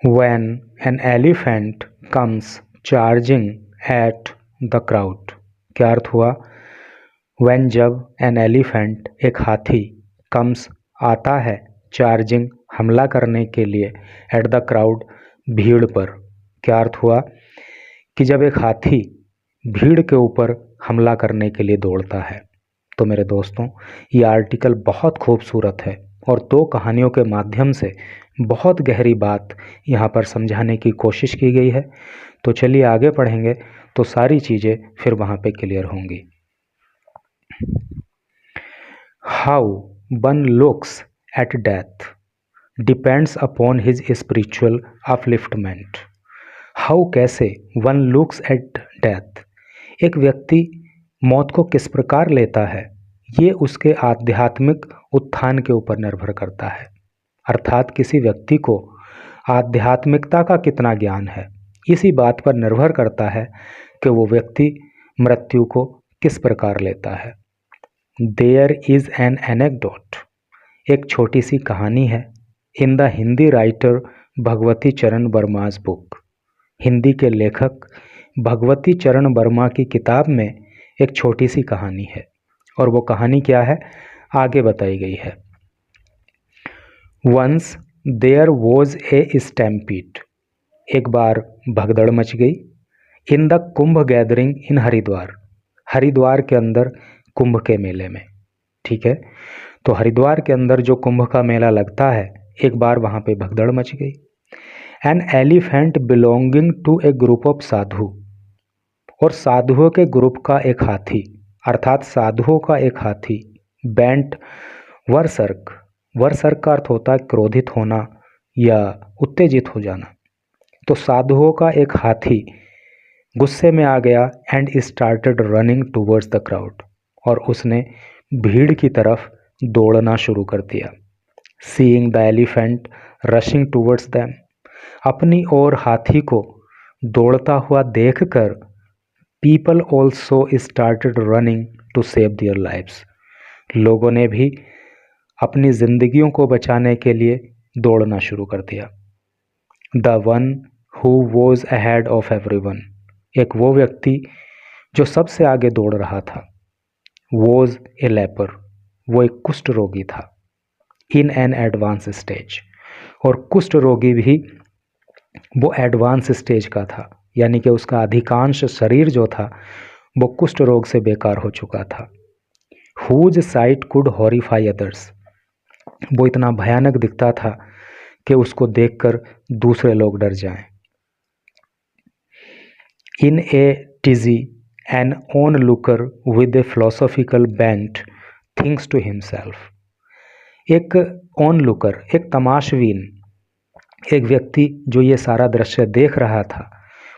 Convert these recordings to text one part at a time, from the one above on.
When an elephant comes charging at the crowd। क्या अर्थ हुआ? When जब an elephant एक हाथी comes आता है charging हमला करने के लिए at the crowd भीड़ पर। क्या अर्थ हुआ कि जब एक हाथी भीड़ के ऊपर हमला करने के लिए दौड़ता है। तो मेरे दोस्तों, ये आर्टिकल बहुत खूबसूरत है और दो कहानियों के माध्यम से बहुत गहरी बात यहाँ पर समझाने की कोशिश की गई है। तो चलिए आगे पढ़ेंगे तो सारी चीज़ें फिर वहाँ पे क्लियर होंगी। How one looks at death depends upon his spiritual upliftment. How कैसे वन लुक्स एट डेथ, एक व्यक्ति मौत को किस प्रकार लेता है, ये उसके आध्यात्मिक उत्थान के ऊपर निर्भर करता है। अर्थात किसी व्यक्ति को आध्यात्मिकता का कितना ज्ञान है, इसी बात पर निर्भर करता है कि वो व्यक्ति मृत्यु को किस प्रकार लेता है। देयर इज़ एन एनेक्डोट, एक छोटी सी कहानी है, in the Hindi writer Bhagwati चरण वर्मा's बुक, हिंदी के लेखक भगवती चरण वर्मा की किताब में एक छोटी सी कहानी है। और वो कहानी क्या है, आगे बताई गई है। Once there was a stampede, एक बार भगदड़ मच गई। In the Kumbh gathering in Haridwar, Haridwar के अंदर कुंभ के मेले में। ठीक है, तो हरिद्वार के अंदर जो कुंभ का मेला लगता है, एक बार वहाँ पे भगदड़ मच गई। An elephant belonging to a group of sadhu, और साधुओं के ग्रुप का एक हाथी, अर्थात साधुओं का एक हाथी बेंट वर्सर्क, वर्सर्क का अर्थ होता है क्रोधित होना या उत्तेजित हो जाना। तो साधुओं का एक हाथी गुस्से में आ गया and started running towards the crowd, और उसने भीड़ की तरफ दौड़ना शुरू कर दिया। Seeing the elephant rushing towards them, अपनी ओर हाथी को दौड़ता हुआ देखकर people also started running to save their lives, लोगों ने भी अपनी जिंदगियों को बचाने के लिए दौड़ना शुरू कर दिया। The one who was ahead of everyone, एक वो व्यक्ति जो सबसे आगे दौड़ रहा था, वॉज ए लेपर, वो एक कुष्ठ रोगी था। इन एन एडवांस स्टेज, और कुष्ठ रोगी भी वो एडवांस स्टेज का था, यानी कि उसका अधिकांश शरीर जो था वो कुष्ठ रोग से बेकार हो चुका था। हुज साइट कुड हॉरिफाई अदर्स, वो इतना भयानक दिखता था कि उसको देखकर दूसरे लोग डर जाएं। In a tizzy an onlooker with a philosophical bent thinks to himself, एक ऑन लुकर, एक तमाशबीन, एक व्यक्ति जो ये सारा दृश्य देख रहा था,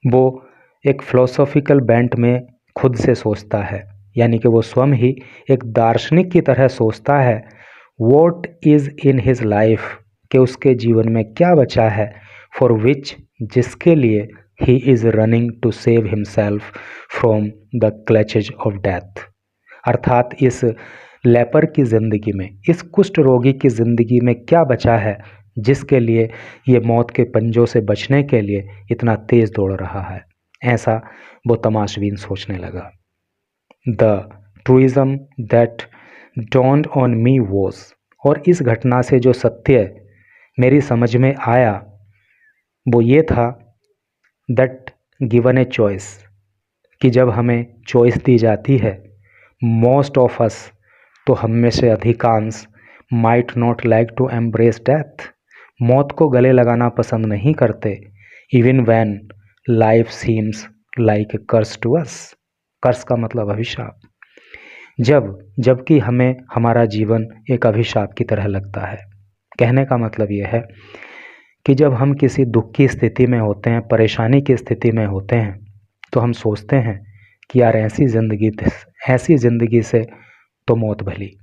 वो एक फिलोसॉफिकल बेंट में खुद से सोचता है, यानी कि वो स्वयं ही एक दार्शनिक की तरह सोचता है। What is in his life, कि उसके जीवन में क्या बचा है, फॉर विच, जिसके लिए he is running to save himself from the clutches of death, अर्थात इस लेपर की ज़िंदगी में, इस कुष्ठ रोगी की ज़िंदगी में क्या बचा है जिसके लिए ये मौत के पंजों से बचने के लिए इतना तेज़ दौड़ रहा है। ऐसा वो तमाशबीन सोचने लगा। The truism that dawned on me was, और इस घटना से जो सत्य मेरी समझ में आया वो ये था, दैट गिवन ए चॉइस, कि जब हमें चॉइस दी जाती है, मोस्ट ऑफ अस, तो हम में से अधिकांश, might not like to embrace death, मौत को गले लगाना पसंद नहीं करते। Even when life seems like a curse to us, curse का मतलब अभिशाप, जबकि हमें हमारा जीवन एक अभिशाप की तरह लगता है। कहने का मतलब यह है कि जब हम किसी दुख की स्थिति में होते हैं, परेशानी की स्थिति में होते हैं, तो हम सोचते हैं कि यार ऐसी ज़िंदगी से तो मौत भली,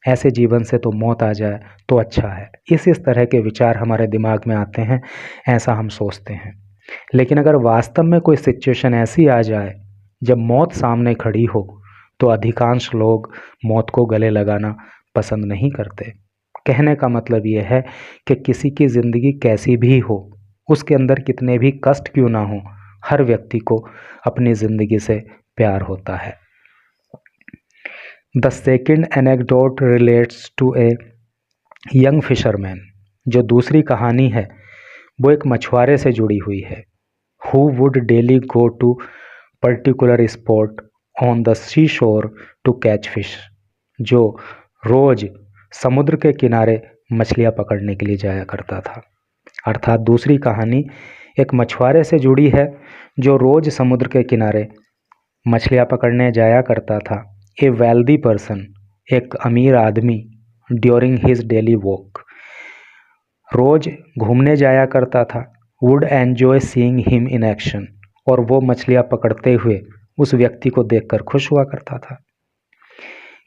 ऐसे जीवन से तो मौत आ जाए तो अच्छा है। इस तरह के विचार हमारे दिमाग में आते हैं, ऐसा हम सोचते हैं। लेकिन अगर वास्तव में कोई सिचुएशन ऐसी आ जाए जब मौत सामने खड़ी हो, तो अधिकांश लोग मौत को गले लगाना पसंद नहीं करते। कहने का मतलब ये है कि किसी की ज़िंदगी कैसी भी हो, उसके अंदर कितने भी कष्ट क्यों ना हो, हर व्यक्ति को अपनी ज़िंदगी से प्यार होता है। The second anecdote relates to a young fisherman. जो दूसरी कहानी है वो एक मछुआरे से जुड़ी हुई है। Who would daily go to particular spot on the sea shore to catch fish. जो रोज समुद्र के किनारे मछलियाँ पकड़ने के लिए जाया करता था। अर्थात दूसरी कहानी एक मछुआरे से जुड़ी है जो रोज समुद्र के किनारे मछलियाँ पकड़ने जाया करता था। ए वेल्दी पर्सन, एक अमीर आदमी, ड्यूरिंग हिज डेली वॉक, रोज घूमने जाया करता था। Would enjoy seeing him in action, और वो मछलियाँ पकड़ते हुए उस व्यक्ति को देखकर खुश हुआ करता था।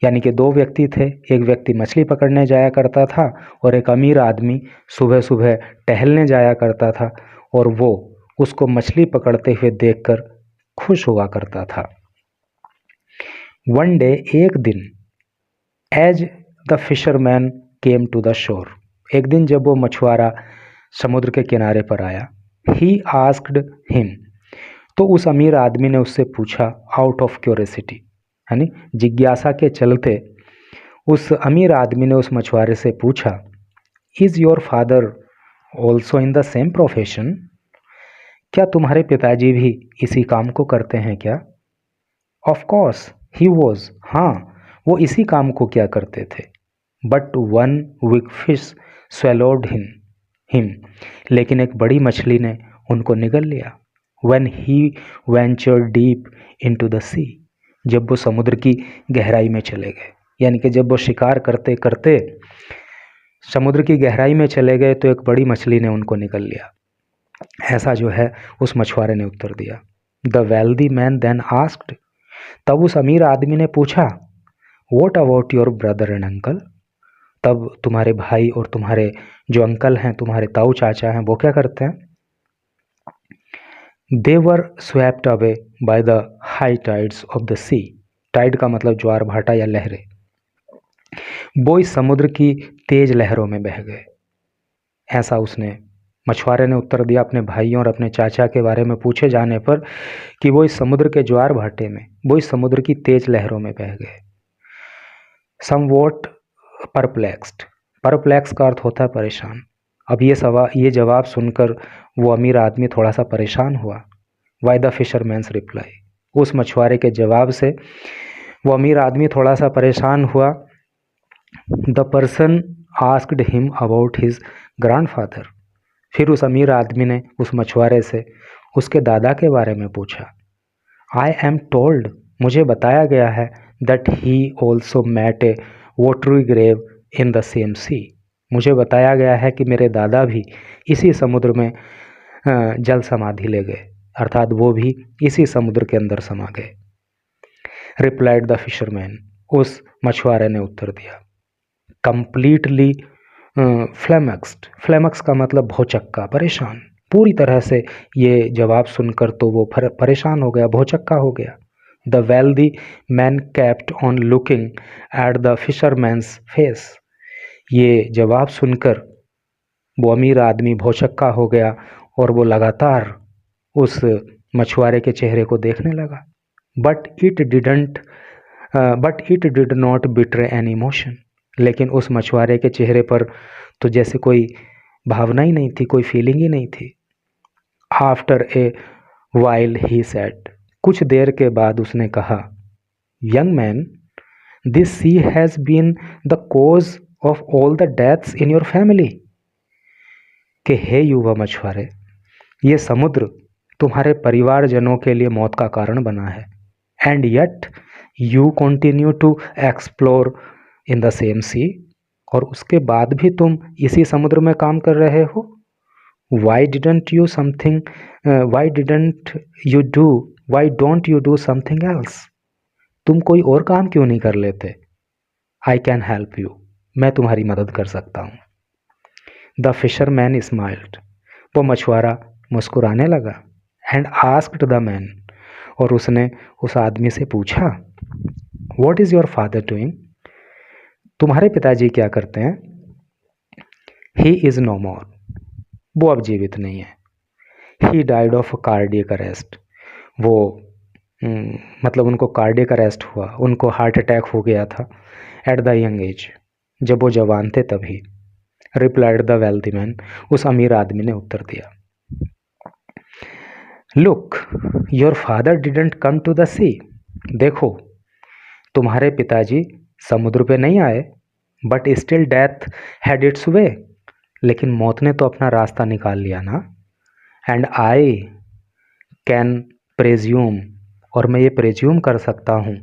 यानी कि दो व्यक्ति थे, एक व्यक्ति मछली पकड़ने जाया करता था और एक अमीर आदमी सुबह सुबह टहलने जाया करता था, और वो उसको मछली पकड़ते हुए देखकर खुश हुआ करता था। वन डे, एक दिन, as the fisherman came to the shore, एक दिन जब वो मछुआरा समुद्र के किनारे पर आया, ही आस्क्ड हिम, तो उस अमीर आदमी ने उससे पूछा, आउट ऑफ क्यूरियोसिटी, यानी जिज्ञासा के चलते उस अमीर आदमी ने उस मछुआरे से पूछा, is your father also in the same profession, क्या तुम्हारे पिताजी भी इसी काम को करते हैं क्या? ऑफ कोर्स ही वॉज, हाँ वो इसी काम को क्या करते थे। But one big fish swallowed him, लेकिन एक बड़ी मछली ने उनको निगल लिया। When he ventured deep into the sea, जब वो समुद्र की गहराई में चले गए, यानी कि जब वो शिकार करते करते समुद्र की गहराई में चले गए तो एक बड़ी मछली ने उनको निगल लिया। ऐसा जो है उस मछुआरे ने उत्तर दिया। The wealthy man then asked, तब उस अमीर आदमी ने पूछा, what about your brother and uncle, तब तुम्हारे भाई और तुम्हारे जो अंकल हैं, तुम्हारे ताऊ चाचा हैं, वो क्या करते हैं? They were swept away by the high tides of the sea, tide का मतलब ज्वार भाटा या लहरें, वो इस समुद्र की तेज लहरों में बह गए। ऐसा उसने मछुआरे ने उत्तर दिया अपने भाइयों और अपने चाचा के बारे में पूछे जाने पर कि वो इस समुद्र के ज्वार भाटे में, वो इस समुद्र की तेज लहरों में बह गए। समवॉट परप्लेक्स्ड, परप्लेक्स का अर्थ होता है परेशान। अब ये जवाब सुनकर वो अमीर आदमी थोड़ा सा परेशान हुआ। वाई द फिशरमैन्स रिप्लाई, उस मछुआरे के जवाब से वो अमीर आदमी थोड़ा सा परेशान हुआ। The person asked him about his grandfather, फिर उस अमीर आदमी ने उस मछुआरे से उसके दादा के बारे में पूछा। आई एम टोल्ड, मुझे बताया गया है, that he also met a watery grave in the same sea, मुझे बताया गया है कि मेरे दादा भी इसी समुद्र में जल समाधि ले गए, अर्थात वो भी इसी समुद्र के अंदर समा गए। रिप्लाइड द फिशरमैन, उस मछुआरे ने उत्तर दिया। कंप्लीटली फ्लेमक्स्ड, फ्लेमक्स का मतलब भौचक्का, परेशान, पूरी तरह से ये जवाब सुनकर तो वो परेशान हो गया, भौचक्का हो गया। The wealthy man kept on looking at the fisherman's face, ये जवाब सुनकर वो अमीर आदमी भौचक्का हो गया और वो लगातार उस मछुआरे के चेहरे को देखने लगा। But it did not betray any emotion, लेकिन उस मछुआरे के चेहरे पर तो जैसे कोई भावना ही नहीं थी, कोई फीलिंग ही नहीं थी। After a while he said, कुछ देर के बाद उसने कहा, young man, this sea has been the cause of all the deaths in your family, कि हे युवा मछुआरे, ये समुद्र तुम्हारे परिवारजनों के लिए मौत का कारण बना है। And yet you continue to explore in the same sea, और उसके बाद भी तुम इसी समुद्र में काम कर रहे हो। Why don't you do something else, तुम कोई और काम क्यों नहीं कर लेते? आई कैन हेल्प यू, मैं तुम्हारी मदद कर सकता हूँ। द फिशरमैन स्माइल्ड, वो मछुआरा मुस्कुराने लगा। एंड आस्क्ड द मैन, और उसने उस आदमी से पूछा, what is your father doing, तुम्हारे पिताजी क्या करते हैं? ही इज़ नो मोर, वो अब जीवित नहीं है। He died of cardiac arrest. वो मतलब उनको कार्डियक अरेस्ट हुआ, उनको हार्ट अटैक हो गया था एट द यंग एज, जब वो जवान थे तभी। रिप्लाइड द वेल्दी मैन, उस अमीर आदमी ने उत्तर दिया। Look, your father didn't come to the sea. देखो, तुम्हारे पिताजी समुद्र पे नहीं आए, but still death had its way. लेकिन मौत ने तो अपना रास्ता निकाल लिया ना। एंड आई कैन प्रेज्यूम, और मैं ये प्रेज्यूम कर सकता हूँ,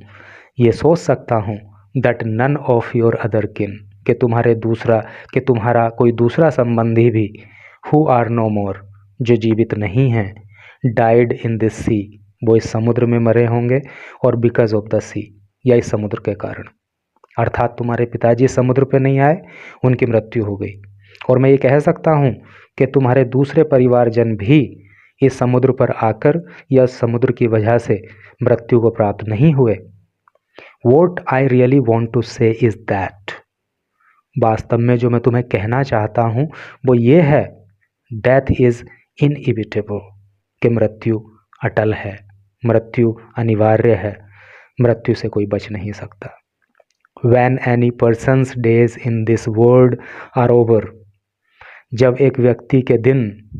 ये सोच सकता हूँ, that none of your other kin, कि तुम्हारा कोई दूसरा संबंधी भी, हु आर नो मोर, जो जीवित नहीं हैं, डाइड इन दिस सी, वो इस समुद्र में मरे होंगे, और बिकॉज ऑफ द सी, या इस समुद्र के कारण। अर्थात तुम्हारे पिताजी समुद्र पे नहीं आए, उनकी मृत्यु हो गई। और मैं ये कह सकता हूँ कि तुम्हारे दूसरे परिवारजन भी इस समुद्र पर आकर या समुद्र की वजह से मृत्यु को प्राप्त नहीं हुए। What I really want to say is that, वास्तव में जो मैं तुम्हें कहना चाहता हूँ वो ये है, डेथ इज इनइविटेबल, कि मृत्यु अटल है, मृत्यु अनिवार्य है, मृत्यु से कोई बच नहीं सकता। When any person's days in this world are over, जब एक व्यक्ति के दिन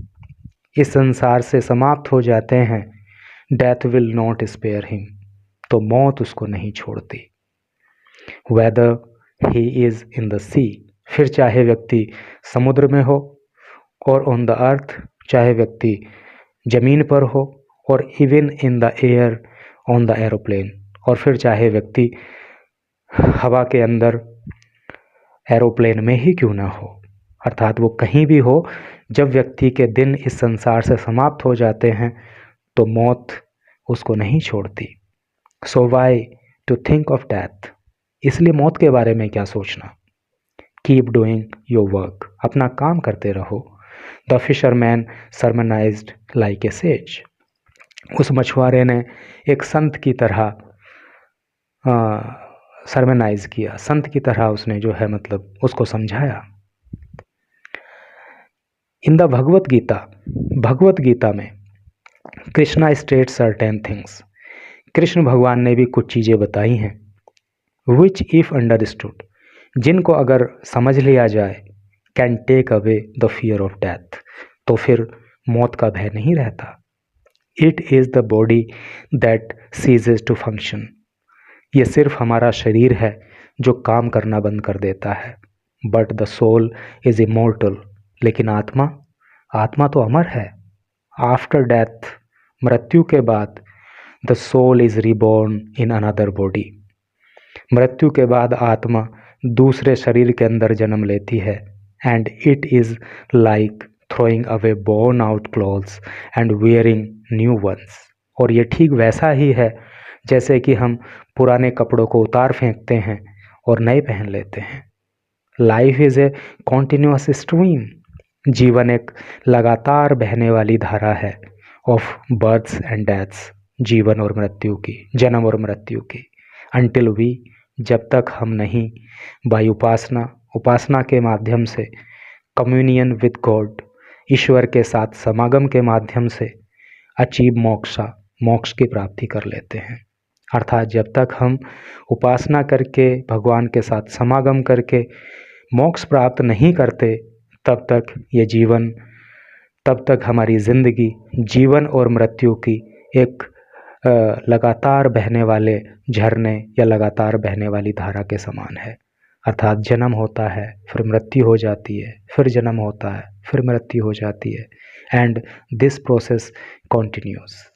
इस संसार से समाप्त हो जाते हैं, death will not spare him, तो मौत उसको नहीं छोड़ती। Whether he is in the sea, फिर चाहे व्यक्ति समुद्र में हो, और ऑन द अर्थ, चाहे व्यक्ति जमीन पर हो, और even in the air on the aeroplane, और फिर चाहे व्यक्ति हवा के अंदर एरोप्लेन में ही क्यों ना हो, अर्थात वो कहीं भी हो, जब व्यक्ति के दिन इस संसार से समाप्त हो जाते हैं तो मौत उसको नहीं छोड़ती। So why to think of death, इसलिए मौत के बारे में क्या सोचना। कीप डूइंग योर वर्क, अपना काम करते रहो। The fisherman sermonised like a sage, उस मछुआरे ने एक संत की तरह सरमनाइज किया, संत की तरह उसने जो है मतलब उसको समझाया। इन द भगवत गीता, भगवत गीता में Krishna state certain things, Krishna भगवान ने भी कुछ चीज़ें बताई हैं, विच इफ़ अंडरस्टूड, जिनको अगर समझ लिया जाए, can take away the fear of death, तो फिर मौत का भय नहीं रहता। It is the body that ceases to function, ये सिर्फ हमारा शरीर है जो काम करना बंद कर देता है। But the soul is immortal, लेकिन आत्मा तो अमर है। आफ्टर डेथ, मृत्यु के बाद, the soul is reborn in another body, मृत्यु के बाद आत्मा दूसरे शरीर के अंदर जन्म लेती है। And it is like throwing away worn out clothes and wearing new ones, और ये ठीक वैसा ही है जैसे कि हम पुराने कपड़ों को उतार फेंकते हैं और नए पहन लेते हैं। Life is a continuous stream, जीवन एक लगातार बहने वाली धारा है, ऑफ बर्थ्स एंड डेथ्स, जीवन और मृत्यु की, जन्म और मृत्यु की। अनटिल वी, जब तक हम नहीं बाय उपासना के माध्यम से, कम्युनियन विद गॉड, ईश्वर के साथ समागम के माध्यम से, अचीव मोक्ष की प्राप्ति कर लेते हैं। अर्थात जब तक हम उपासना करके, भगवान के साथ समागम करके मोक्ष प्राप्त नहीं करते, तब तक हमारी ज़िंदगी जीवन और मृत्यु की एक लगातार बहने वाले झरने या लगातार बहने वाली धारा के समान है। अर्थात जन्म होता है, फिर मृत्यु हो जाती है, फिर जन्म होता है, फिर मृत्यु हो जाती है, एंड दिस प्रोसेस कॉन्टिन्यूस।